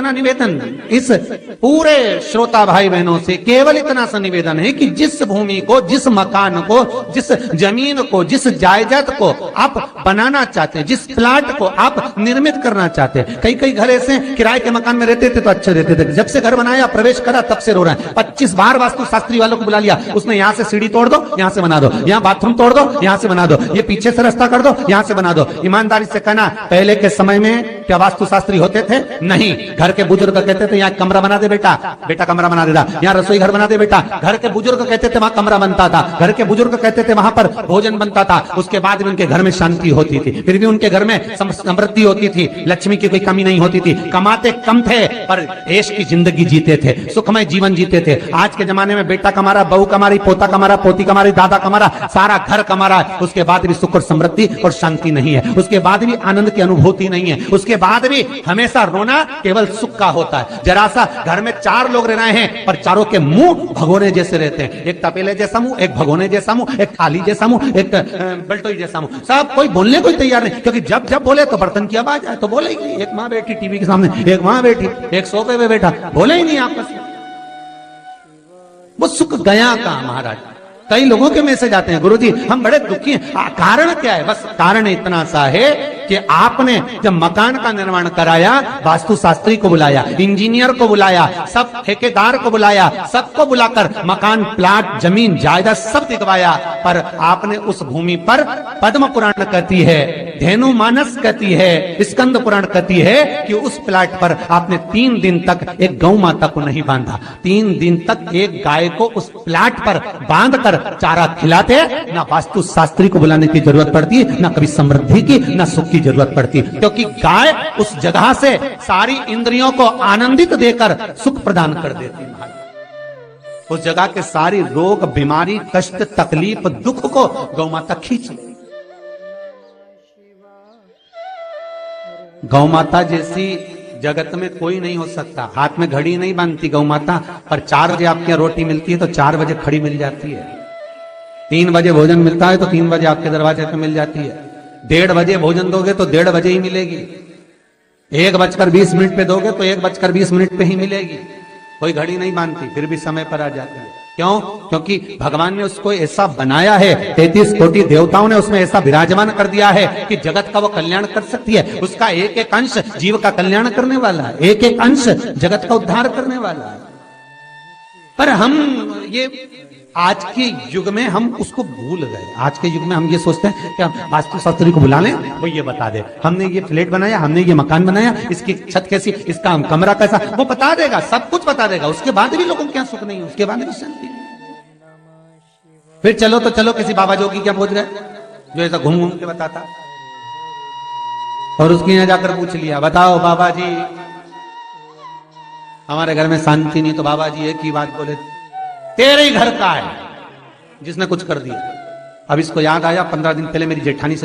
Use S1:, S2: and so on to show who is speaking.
S1: इतना निवेदन, इस पूरे श्रोता भाई बहनों से केवल इतना सा निवेदन है कि जिस भूमि को, जिस मकान को, जिस जमीन को, जिस जायदाद को आप बनाना चाहते हैं, जिस प्लाट को आप निर्मित करना चाहते हैं, कई कई घर ऐसे किराए के मकान में रहते थे तो अच्छे रहते थे, जब से घर बनाया प्रवेश करा तब से रो रहे हैं। 25 बार वास्तु शास्त्री वालों को बुला लिया, उसने यहां से सीढ़ी तोड़ दो, यहां से बना दो, यहां बाथरूम तोड़ दो, यहां से बना दो, ये पीछे से रास्ता कर दो, यहां से बना दो। ईमानदारी से कहना, पहले के समय में क्या वास्तु शास्त्री होते थे? नहीं। घर के बुजुर्ग कहते थे यहाँ कमरा बना दे बेटा, बेटा कमरा बना देता, यहाँ रसोई घर बना दे बेटा। घर के बुजुर्ग कहते थे वहां कमरा बनता था, घर के बुजुर्ग कहते थे वहां पर भोजन बनता था, उसके बाद भी उनके घर में शांति होती थी, फिर भी उनके घर में समृद्धि होती थी, लक्ष्मी की कोई कमी नहीं होती थी। कमाते कम थे पर ऐश की जिंदगी जीते थे, सुखमय जीवन जीते थे। आज के जमाने में बेटा कमा रहा, बहू कमा रही, पोता कमा रहा, पोती कमा रही, दादा कमा रहा, सारा घर कमा रहा है, उसके बाद भी सुख और समृद्धि और शांति नहीं है, उसके बाद भी आनंद की अनुभूति नहीं है, उसके बाद भी हमेशा रोना केवल सुख का होता है। जरा सा घर में 4 लोग रह रहे हैं पर चारों के मुंह भगोने जैसे रहते हैं, एक तपेले जैसा मुंह, एक भगोने जैसा मुंह, एक थाली जैसा मुंह, एक बल्टोई जैसा मुंह, सब कोई बोलने को तैयार नहीं, क्योंकि जब जब बोले तो बर्तन की आवाज आए तो बोलेगी। एक माँ बैठी टीवी के सामने, एक माँ बैठी, एक सोफे पे बैठा, बोले ही नहीं आपस में। वो सुख गया का महाराज। कई लोगों के मैसेज आते हैं, गुरुजी हम बड़े दुखी हैं, कारण क्या है? बस कारण इतना सा है कि आपने जब मकान का निर्माण कराया, वास्तु शास्त्री को बुलाया, इंजीनियर को बुलाया, सब ठेकेदार को बुलाया, सबको बुलाकर मकान, प्लाट, जमीन, जायदाद सब दिखवाया, पर आपने उस भूमि पर पद्म पुराण कहती है, धेनु मानस कहती है, स्कंद पुराण कहती है कि उस प्लाट पर आपने 3 दिन तक एक गौ माता को नहीं बांधा। 3 दिन तक एक गाय को उस प्लाट पर बांधकर चारा खिलाते, ना वास्तु शास्त्री को बुलाने की जरूरत पड़ती, ना कभी समृद्धि की, ना सुख की जरूरत पड़ती, क्योंकि गाय उस जगह से सारी इंद्रियों को आनंदित देकर सुख प्रदान कर देती है। उस जगह के सारी रोग, बीमारी, कष्ट, तकलीफ, दुख को गौ माता खींच ले। गौ माता जैसी जगत में कोई नहीं हो सकता। हाथ में घड़ी नहीं बांधती गौ माता, पर 4 बजे आपके यहाँ रोटी मिलती है तो 4 बजे खड़ी मिल जाती है। 3 बजे भोजन मिलता है तो 3 बजे आपके दरवाजे पे मिल जाती है। 1:30 बजे भोजन दोगे तो 1:30 बजे ही मिलेगी। 1:20 पे दोगे तो 1:20 पे ही मिलेगी। कोई घड़ी नहीं बांधती, फिर भी समय पर आ जाती है। क्यों? क्योंकि भगवान ने उसको ऐसा बनाया है, 33 कोटि देवताओं ने उसमें ऐसा विराजमान कर दिया है कि जगत का वो कल्याण कर सकती है। उसका एक एक अंश जीव का कल्याण करने वाला है, एक एक अंश जगत का उद्धार करने वाला है। पर हम ये आज के युग में हम उसको भूल गए। आज के युग में हम ये सोचते हैं कि हम वास्तु शास्त्री को बुला लें, वो ये बता दे, हमने ये फ्लैट बनाया, हमने ये मकान बनाया, इसकी छत कैसी, इसका कमरा कैसा, वो बता देगा, सब कुछ बता देगा। उसके बाद भी लोगों को क्या सुख नहीं, उसके बाद भी शांति। फिर चलो तो चलो किसी बाबा जोगी क्या पहुंच गए जो ऐसा घूम घूम के बताता, और उसके यहाँ जाकर पूछ लिया, बताओ बाबा जी हमारे घर में शांति नहीं, तो बाबा जी एक ही बात बोले, तेरे ही घर का है जिसने कुछ कर दिया। अब इसको याद आया 15 दिन पहले मेरी जेठानी से